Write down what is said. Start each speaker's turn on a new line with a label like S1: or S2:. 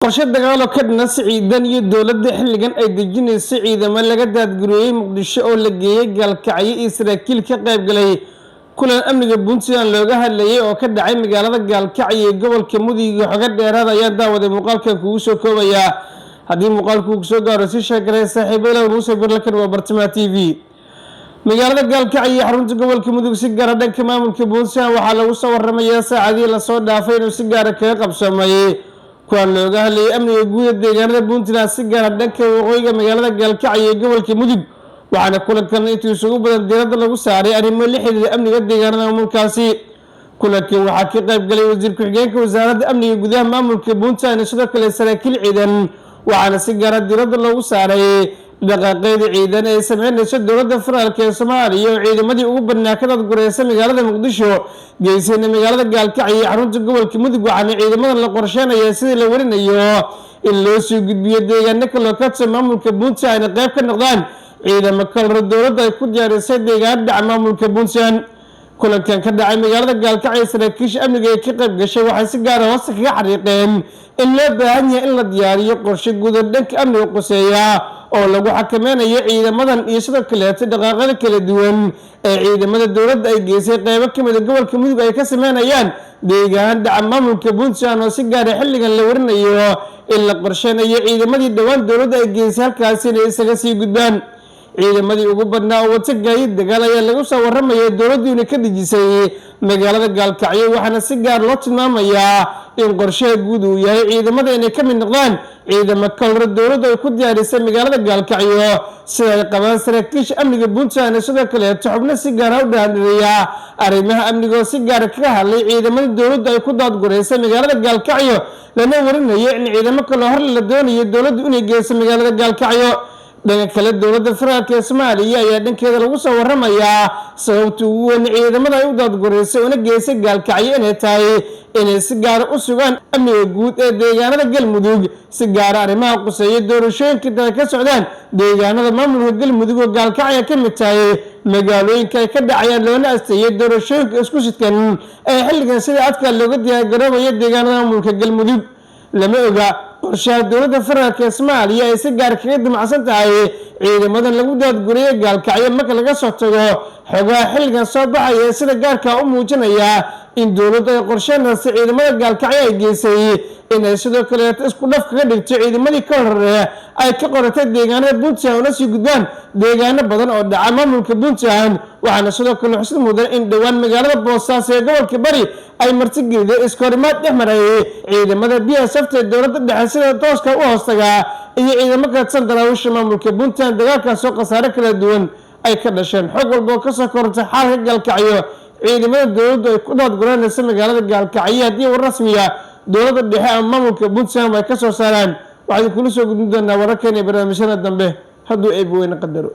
S1: qorshe dagaal oo ka dhana ciidan iyo dowladda xilligan ay dejinayso ciidamo laga daadgureeyay Muqdisho oo la geeyay Gaalkacyo iyo saraakiil ka qayb galay kulan amniga Puntland looga hadlayay oo ka dhacay magaalada Gaalkacyo ee gobolka Mudug xoga dheeraad ayaa daawaday muuqaalkan kugu soo koobaya haddii muuqaalku uu soo gaaro si sheekay saaxiibayla Muuse Birlakan waa Bartama TV magaalada Gaalkacyo iyo xarunta gobolka Mudug si gaar ah dhanka maamulka Puntland waxaa lagu soo waramayaa saacadii la soo dhaafay inuu si gaar ah kaga qabsamay kuwan looga hadlayay amniga guud ee deegaanada Puntland si gaar ah dhanka waqooyiga magaalada Gaalkacyo ee gobolka Mudug waxaana kulankan intii isugu badan diiradda lagu saaray arrimo la xiriira amniga deegaanada maamulkaasi kulankan waxaa ka qayb galay wasiir ku-xigeenka wasaaradda amniga gudaha maamulka Puntland sidoo kale saraakiil ciidan waxaana si gaar ah diiradda loogu saaray dhaqaaqyada ciidan ee sameynaysa dowladda federaalka ee Soomaaliya oo ciidamadii ugu badnaa ka dadgureysay magaalada Muqdisho geysayna magaalada Gaalkacyo iyo xarunta gobolka Mudug waxaana ciidamadan la qorsheenayaa sidii la warinayo in loo soo gudbiyo deegaano kale oo ka tirsan maamulka Puntland ay qayb ka noqdaan ciidamo kale dowladda ay ku diyaarisay deegaanada dhaca maamulka Puntland kulankan ka dhacay magaalada Gaalkacyo saraakiisha amniga ee ka qayb gashay waxay si gaar ah hoos kaga xariiqeen in loo baahan yahay in la diyaariyo qorshe guud oo dhanka amniga quseeya oo lagu xakameynayo ciidamadan iyo sidoo kale dhaqaaqyada kala duwan ee ciidamada dowladda ay geysay qaybo ka mid ah gobolka Mudug ay ka sameynayaan deegaanada dhaca maamulka Puntland oo si gaar ah xilligan la warinayo in la qorsheynayo ciidamadii dhawaan dowladda ay geysay halkaas inay isaga sii gudbaan ciidamadii ugu badnaa oo wata gaadiid dagaal ayaa lagu soo waramayaa dowladdu inay ka dejisay magaalada Gaalkacyo waxaana si gaar loo tilmaamayaa in qorshaha guud uu yahay ciidamada inay ka mid noqdaan ciidamo kale dowladdu ay ku diyaarisay magaalada Gaalkacyo sida ay qabaan saraakiisha amniga Puntland sidoo kale xubno si gaar ah u dhaadhiyay arrimaha amniga oo si gaar ah kaga hadlay ciidamada dowladdu ay ku daadgureysay magaalada Gaalkacyo lana warinayo in ciidamo kale hor la doonayo dowladdu inay geyso magaalada Gaalkacyo dhanka kale dowladda federaalka ee Soomaaliya ayaa dhankeeda lagu soo waramayaa sababta ugu weyn ciidamada ay u daadgureysay una geysay Gaalkacyo inay tahay inay si gaar ah u sugaan amniga guud ee deegaanada Galmudug si gaar ah arrimaha quseeya doorashooyinka ay ka socdaan deegaanada maamulka Galmudug oo Gaalkacyo ka mid tahay magaalooyinka ay ka dhacayaan loona asteeyay doorashooyinka isku sidkan ee xilligan sida adka looga diyaargaroobayo deegaanada maamulka Galmudug lama oga qorshaha dowladda federaalka ee Soomaaliya ay si gaar kaga dimacsan tahay ciidamadan lagu daadgureeyay Gaalkacyo marka laga soo tago xogaha xilligan soo baxaya sida gaarka u muujinaya in dowladda ay qorsheynayso ciidamada Gaalkacyo ay geysay inay sidoo kale isku dhaf kaga dhigto ciidamadii ka horeeyay ay ka qoratay deegaanada Puntland una sii gudbaan deegaano badan oo dhaca maamulka Puntland waxaana sidoo kale xusid mudan in dhawaan magaalada Boosaaso ee gobolka Bari ay martigeliyay iskoorimaad dhexmaray ciidamada BSF ee dowladda dhexe sida tooska u hoostaga iyo ciidamo ka tirsan daraawiisha maamulka Puntland dagaalkaas oo khasaare kala duwan ay ka dhasheen xog walba oo ka soo kortay xaalka Gaalkacyo ciidamada dowladdu ay ku daadgureynayso magaalada Gaalkacyo haddii war rasmi ah dowladda dhexe ama maamulka Puntland ay ka soo saaraan waxay kula soo gudbin doonaa wararkan iyo barnaamijyada dambe hadduu eeb weyn qadaro